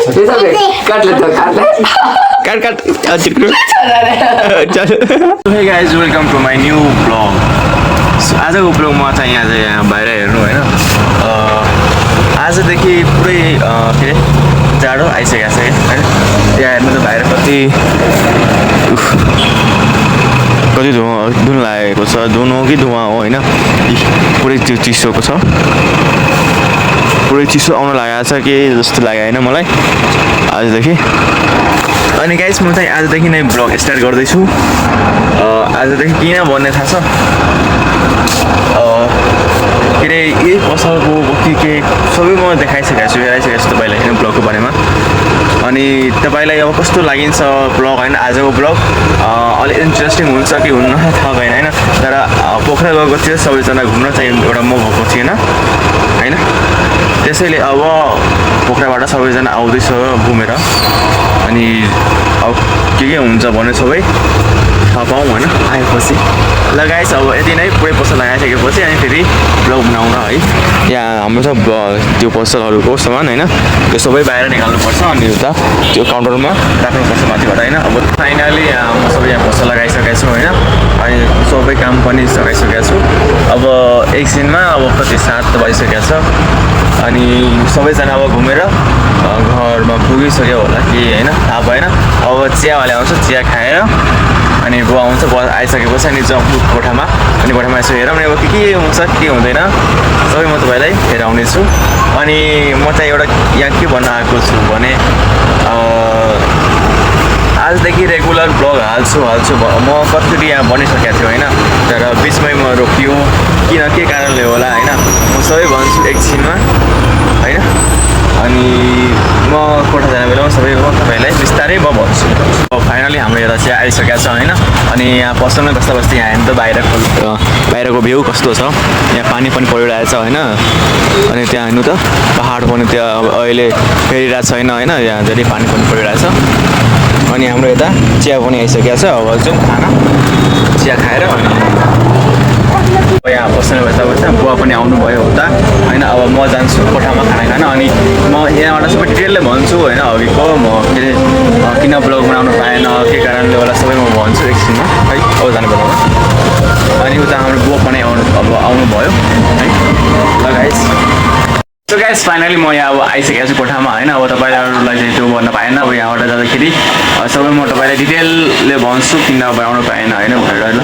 Hey guys, welcome to my new vlog. आजको ब्लगमा चाहिँ यहाँ बाहिर हेर्नु होइन आजदेखि पुरै के अरे जाडो आइसकेको छ होइन त्यहाँ हेर्नु त बाहिर कति धुन लागेको छ धुन हो कि धुवा हो होइन पुरै त्यो चिसोको छ पुरै चिसो आउन लागेको छ कि जस्तो लाग्यो होइन मलाई आजदेखि अनि गाइस म चाहिँ आजदेखि नै ब्लग स्टार्ट गर्दैछु आजदेखि किन भन्ने थाहा छ के अरे यही पसलको के सबै म देखाइसकेको छु हेराइसकेको छु तपाईँलाई होइन ब्लगको बारेमा अनि तपाईँलाई अब कस्तो लागिन्छ ब्लग होइन आजको ब्लग अलिक इन्ट्रेस्टिङ हुन्छ कि हुन्न थाहा भएन होइन तर पोखरा गएको थियो सबैजना घुम्न चाहिँ एउटा म भएको थिएन होइन त्यसैले अब पोखराबाट सबैजना आउँदैछ घुमेर अनि अब के हुन्छ भने सबै थाहा पाऊँ होइन आएपछि ल गाइस अब यति नै पुरै पसल लगाइसकेपछि अनि फेरि ब्लग बनाउन है यहाँ हाम्रो छ त्यो पसलहरूको सामान होइन त्यो सबै बाहिर निकाल्नुपर्छ अनि उता त्यो काउन्टरमा राख्नुपर्छ माथिबाट होइन अब फाइनली म सबै यहाँ पसल लगाइसकेको छु होइन अनि सबै काम पनि सकाइसकेको छु अब एकछिनमा अब कति 7 बजिसकेको छ अनि सबैजना अब घुमेर घरमा पुगिसक्यो होला कि होइन थाहा भएन अब चियावाले आउँछ चिया खाएर अनि बुवा आउँछ बुवा आइसकेपछि अनि जाउँ कोठामा अनि कोठामा यसो हेरौँ नि अब के हुन्छ के हुँदैन सबै म तपाईँलाई हेराउने छु अनि म चाहिँ एउटा यहाँ के भन्न आएको छु भने आजदेखि रेगुलर ब्लग हाल्छु म कतिचोटि यहाँ भनिसकेको छु होइन तर बिचमै म रोकियो किन के कारणले होला होइन म सबै भन्छु एकछिनमा होइन अनि म कोठा जाने बेलामा सबै तपाईँलाई बिस्तारै म भन्छु फाइनली हाम्रो यता चाहिँ आइसकेको छ होइन अनि यहाँ पसलमै बस्दा बस्दै यहाँ हेर्नु त बाहिरको भ्यू कस्तो छ यहाँ पानी पनि परिरहेको छ होइन अनि त्यहाँ हेर्नु त पहाड पनि त्यहाँ अहिले फेरिरहेको छैन होइन यहाँ धेरै पानी पनि परिरहेको छ अनि हाम्रो यता चिया पनि आइसकेको छ अब जाउँ खाना चिया खाएर अनि यहाँ बस्ने बस्दा बुवा पनि आउनुभयो उता होइन अब म जान्छु कोठामा खाना खान अनि म यहाँबाट सबै डिटेलले भन्छु होइन अघिको म के अरे किन ब्लग बनाउनु पाएन के कारणले होला सबै म भन्छु एकछिनमा है अब जाने बेलामा अनि उता हाम्रो बुवा पनि आउनुभयो है ल गाइस फाइनली म यहाँ अब आइसकेको छु कोठामा होइन अब तपाईँहरूलाई चाहिँ त्यो भन्न पाएन अब यहाँबाट जाँदाखेरि सबै म तपाईँलाई डिटेलले भन्छु किन बनाउनु पाएन होइन भनेर ल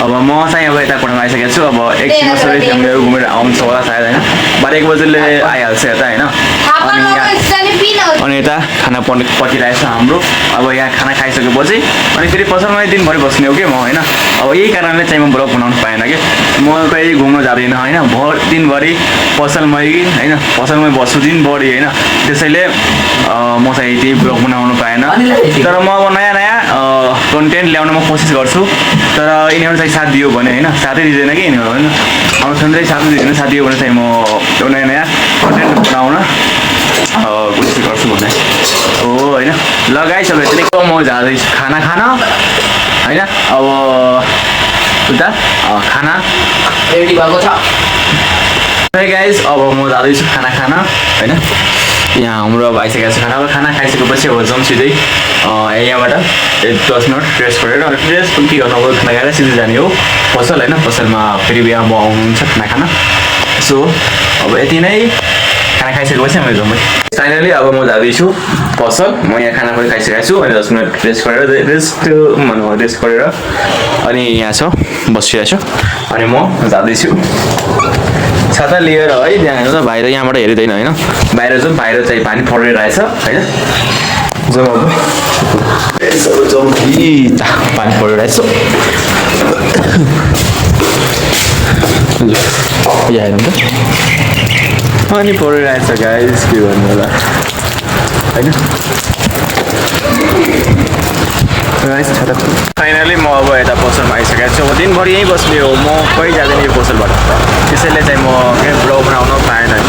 अब म चाहिँ अब यता कोठामा आइसकेको छु अब एकछिनमा सबै फ्यामिलीहरू घुमेर आउँछ होला सायद होइन 12 बजीले आइहाल्छ यता होइन अनि यता खाना पकिरहेको छ हाम्रो अब यहाँ खाना खाइसकेपछि अनि फेरि पसलमै दिनभरि बस्ने हो कि म होइन अब यही कारणले चाहिँ म ब्लग बनाउनु पाएन कि म कहीँ घुम्न जाँदैन होइन दिनभरि पसलमै होइन पसलमै बस्छु दिनभरि होइन त्यसैले म चाहिँ त्यही ब्लग बनाउनु पाएन तर म अब नयाँ कन्टेन्ट ल्याउन म कोसिस गर्छु तर यिनीहरू चाहिँ साथ दियो भने होइन साथै दिँदैन कि यिनीहरू होइन अब सधैँ साथै दिँदैन साथ दियो भने चाहिँ म एउटा नयाँ कन्टेन्ट बनाउन कोसिस गर्छु भन्ने हो होइन ल गाइस अब यति नै म जाँदैछु खाना खान होइन अब उता खाना रेडी भएको छ गाइस अब म जाँदैछु खाना खान होइन यहाँ हाम्रो अब आइसकेको छ खाना खाइसकेपछि अब जाउँ सिधै यहाँबाट 10 मिनट फ्रेस गरेर अनि फ्रेस पनि के गर्नु अब खाना खाएर सिधै जाने हो पसल होइन पसलमा फेरि बिहा म आउनुहुन्छ खाना खान सो अब यति नै खाना खाइसकेपछि हामी जाउँ फाइनली अब म जाँदैछु पसल म यहाँ खाना पनि खाइसकेको छु अनि 10 मिनट रेस्ट गरेर अनि यहाँ छ बसिरहेको छु अनि म जाँदैछु छाता लिएर है त्यहाँ हेर्नु त बाहिर यहाँबाट हेरिँदैन होइन बाहिर जाउँ बाहिर चाहिँ पानी परिरहेछ होइन जाउँ पानी परिरहेछ यहाँ हेर्नु त अनि परिरहेछ गाइस के गर्नु होला होइन फाइनली म अब यता पसलमा आइसकेको छु अब दिनभरि यहीँ बस्ने हो म कहीँ जाँदैन यो पसलबाट त्यसैले चाहिँ म के ब्लग बनाउन पाएन होइन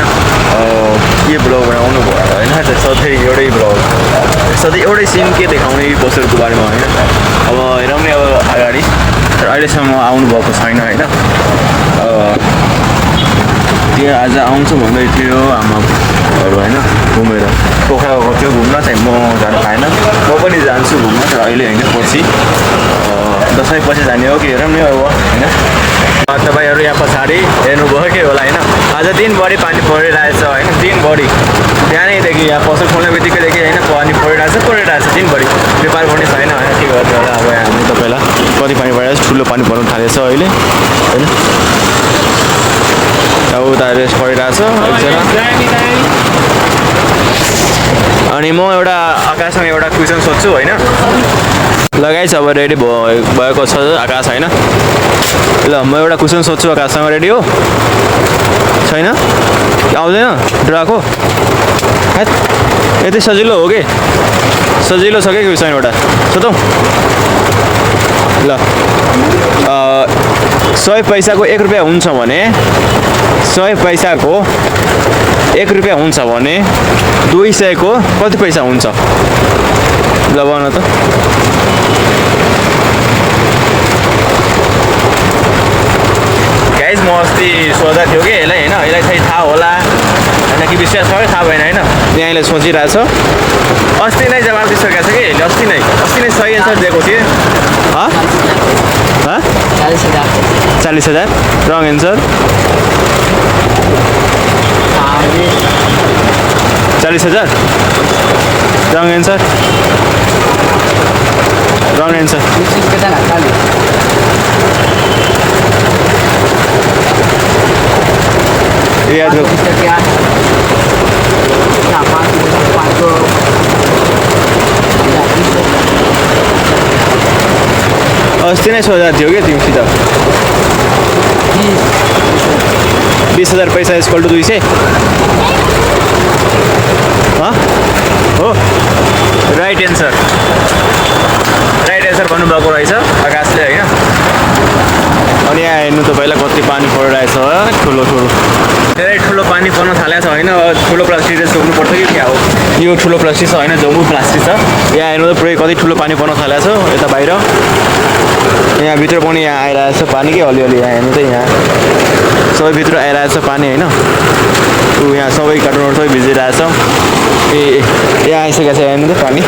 के ब्लग बनाउनु भयो होइन सधैँ एउटै ब्लग सधैँ एउटै सिन के देखाउने पसलको बारेमा होइन अब हेरौँ नि अब अगाडि तर अहिलेसम्म आउनुभएको छैन होइन त्यो आज आउँछु भन्दै थियो आमाहरू होइन घुमेर पोखरा गएको थियो घुम्न चाहिँ म जानु पाएन म पनि जान्छु घुम्न तर अहिले होइन पछि दसैँ पछि जाने हो कि हेरौँ नि अब होइन तपाईँहरू यहाँ पछाडि हेर्नुभएकै होला होइन आज दिनभरि पानी परिरहेछ होइन दिनभरि बिहानैदेखि यहाँ पसल खोल्ने बित्तिकैदेखि होइन पानी परिरहेछ दिनभरि व्यापार गर्ने छैन होइन के गर्छ होला अब हामी तपाईँलाई कति पानी परिरहेछ ठुलो पानी पर्नु थालेछ अहिले होइन अब उता रेस्ट परिरहेछ एकजना अनि म एउटा आकाशमा एउटा क्वेसन सोध्छु होइन लगाइछ अब रेडी भएको छ आकाश होइन ल म एउटा क्वेसन सोध्छु आकाशसँग रेडी हो छैन आउँदैन ड्राको यति सजिलो हो कि सजिलो छ कि क्वेसन एउटा सोधौँ ल 100 पैसाको 1 रुपियाँ हुन्छ भने 100 पैसाको 1 रुपियाँ हुन्छ भने 200 को कति पैसा हुन्छ ल भन त गाइज म अस्ति सोच्दा थियो कि यसलाई होइन यसलाई चाहिँ थाहा होला होइन कि विश्वास सबै थाहा भएन होइन यहाँले सोचिरहेछ अस्ति नै जवाब दिइसकेको छ कि अस्ति नै सही एन्सर दिएको थिएँ 40,000 रङ एन्सर 40,000 रङ एन्सर याद हो अस्ति नै सोधा थियो कि तिमीसित 20,000 पैसा इक्वल टु 200 हो राइट एन्सर भन्नुभएको रहेछ आकाशले होइन अनि यहाँ हेर्नु तपाईँलाई कति पानी परिरहेछ ठुलो धेरै ठुलो पानी पर्न थालेको छ होइन ठुलो प्लास्टिकले जोग्नुपर्छ कि क्या हो यो ठुलो प्लास्टिक छ होइन जम्बु प्लास्टिक छ यहाँ हेर्नु त पुरै कति ठुलो पानी पर्न थालेको छ यता बाहिर यहाँ भित्र पनि यहाँ आइरहेको छ पानी कि अलिअलि यहाँ हेर्नु त यहाँ सबै भित्र आइरहेको छ पानी होइन यहाँ सबै कार्टुनहरू सबै भिजिरहेछ यहाँ आइसकेको छ हेर्नु त पानी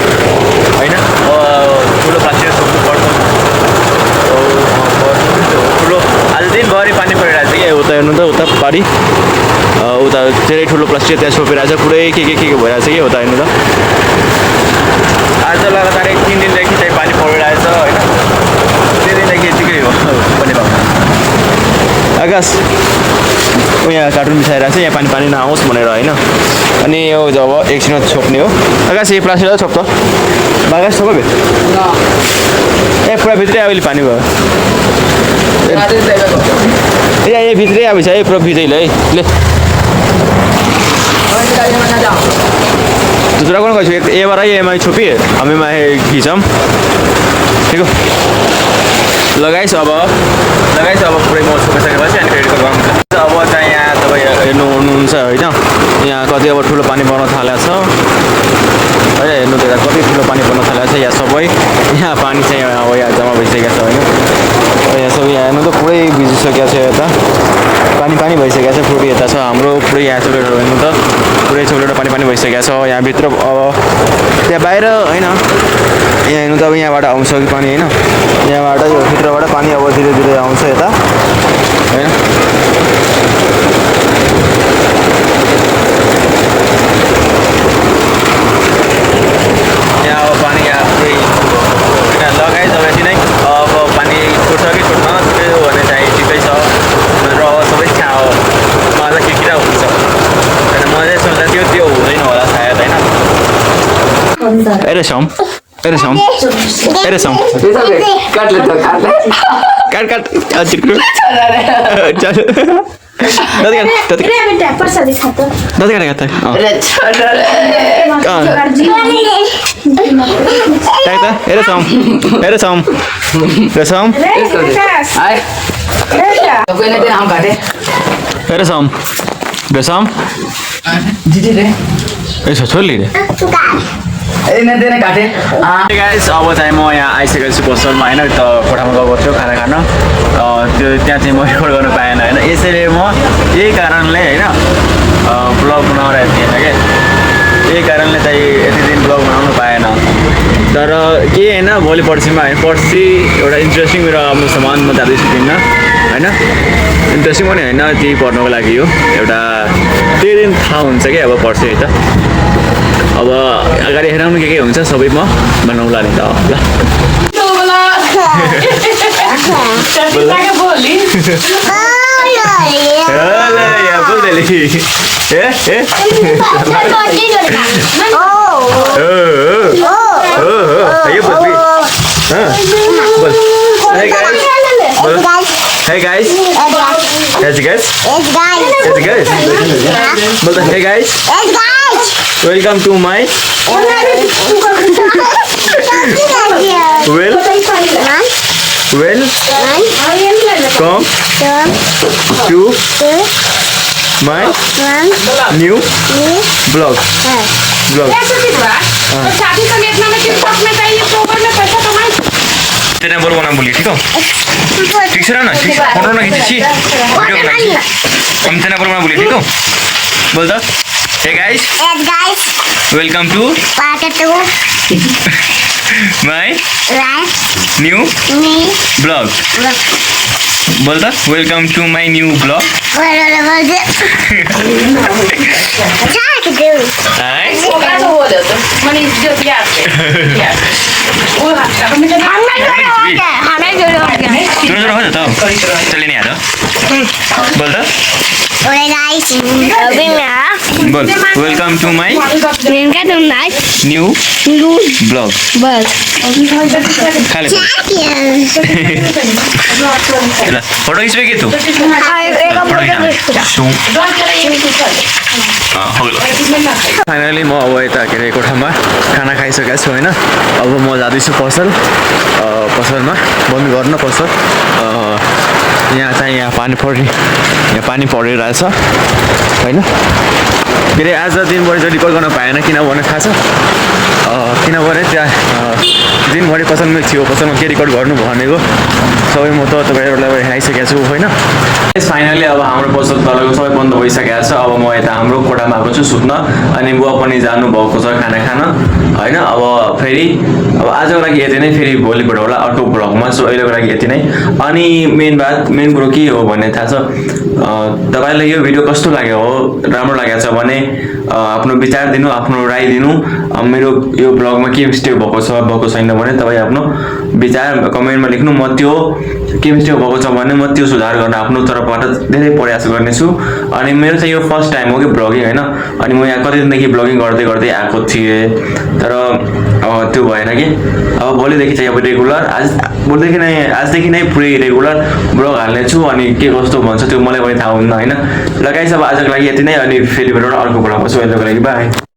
होइन ठुलो प्लास्टिक सोध्नुपर्छ ठुलो आज दिनभरि पानी परिरहेको छ कि उता हेर्नु त उता पारी उता धेरै ठुलो प्लास्टिक त्यहाँ छोपिरहेको छ पुरै के भइरहेको छ कि उता हेर्नु त आज लगातार 3 दिनदेखि चाहिँ पानी परिरहेछ होइन 3 दिनदेखि यतिकै हो पनि आकाश यहाँ कार्टुन बिछाइरहेको छ यहाँ पानी नआओस् भनेर होइन अनि यो जब एकछिनमा छोप्ने हो आकाश यो प्लास्टिक छोप त आकाश छोप ए पुरा भित्रै अहिले पानी भयो ये भित्रै अब छ है पुरा भिजैले है ले दूसरा कौन कहू ए बार ये मैं छोपी हमें मैं खींचम ठीक हो लगाइस अब पुरै म छोपिसकेपछि अनि क्रेडिट कार्ड गर्नु अब चाहिँ यहाँ तपाईँ हेर्नुहुन्छ होइन यहाँ कति अब ठुलो पानी पर्न थालेको छ है हेर्नु त कति ठुलो पानी पर्न थालेको छ यहाँ सबै यहाँ पानी चाहिँ अब यहाँ जम्मा भइसकेको छ होइन यहाँ सबै यहाँ हेर्नु त पुरै भिजिसकेको छ यता पानी भइसकेको छ पुरै यता छ हाम्रो पुरै यहाँ चोकलेटहरू हेर्नु त पुरै चोकलेट पानी भइसकेको छ यहाँभित्र अब त्यहाँ बाहिर होइन यहाँ हेर्नु त अब यहाँबाट आउँछ कि पानी होइन यहाँबाट यो भित्रबाट पानी अब धीरे धीरे आउँछ यता होइन यहाँ अब पानी यहाँ पुरै लगाइसकेपछि नै अब पानी छुट्छ कि छुट्न त्यो भने चाहिँ ठिकै छ र सबै थाहा हो मलाई के कुरा हुन्छ होइन मैले सोच्दा त्यो हुँदैन होला सायद होइन एरेसम काट गाइस अब चाहिँ म यहाँ आइसकेको छु पसलमा होइन त कोठामा गएको थियो खाना खान त्यो त्यहाँ चाहिँ म रेकर्ड गर्नु पाएन होइन यसैले म यही कारणले होइन ब्लग बनाइरहेको थिएन क्या यही कारणले चाहिँ यति दिन ब्लग बनाउनु पाएन तर के होइन भोलि पर्सिमा होइन पर्सि एउटा इन्ट्रेस्टिङ मेरो आफ्नो सामान म जाँदैछु किन्न होइन इन्ट्रेस्टिङ पनि होइन त्यही पढ्नुको लागि हो एउटा त्यही दिन थाहा हुन्छ क्या अब पर्सि है त अब अगाडि हेराउनु के हुन्छ सबै म बनाउला नि त ल Hey guys. Yes guys. Hey guys. Welcome to my welcome to my new vlog. तेरे बोल बोलना बोलिए ठीक हो ठीक से ना ठीक फोटो ना खींची वीडियो बनाई हम तेरे बोल बोलना बोलिए ठीक हो बोल दो hey guys welcome to my new blog बोल दो welcome to my new blog चलिए नहीं आता बोल दो बोल welcome to my new blog खाली फोटो खींच के तू फाइनली म अब यता के अरे कोठामा खाना खाइसकेको छु होइन अब म जाँदैछु पसलमा बन्द गर्न पसल यहाँ चाहिँ यहाँ पानी परिरहेछ होइन के अरे आज दिनभरि चाहिँ रिकर्ड गर्न पाएन किनभने थाहा छ किनभने त्यहाँ दिनभरि पसलमै थियो पसलमा के रिकर्ड गर्नु भनेको सबै म त तपाईँहरूलाई आइसकेको छु होइन फाइनली अब हाम्रो पसल तलको सबै बन्द भइसकेको छ अब म यता हाम्रो कोठामा आएको छु सुत्न अनि बुवा पनि जानुभएको छ खाना खान होइन अब फेरि अब आजको लागि यति नै फेरि भोलिपल्ट होला अर्को ब्लगमा सो अहिलेको लागि यति नै अनि मेन कुरो के हो भन्ने थाहा छ तपाईँलाई यो भिडियो कस्तो लाग्यो हो राम्रो लागेको छ भने आफ्नो विचार दिनु आफ्नो राय दिनु मेरो यो ब्लगमा के मिस्टेक भएको छैन भने तपाईँ आफ्नो विचार कमेन्टमा लेख्नु म त्यो के मिस्टेक भएको छ भने म त्यो सुधार गर्न आफ्नो तर्फबाट धेरै प्रयास गर्नेछु अनि मेरो चाहिँ यो फर्स्ट टाइम हो कि ब्लगिङ होइन अनि म यहाँ कति दिनदेखि ब्लगिङ गर्दै आएको थिएँ तर त्यो भएन कि अब भोलिदेखि चाहिँ अब रेगुलर आजदेखि नै पुरै रेगुलर ब्लग हाल्नेछु अनि के कस्तो भन्छ त्यो मलाई पनि थाहा हुन्न होइन लगाइस अब आजको लागि यति नै अनि फेरि अर्को ब्लगमा छु अहिलेको लागि बाई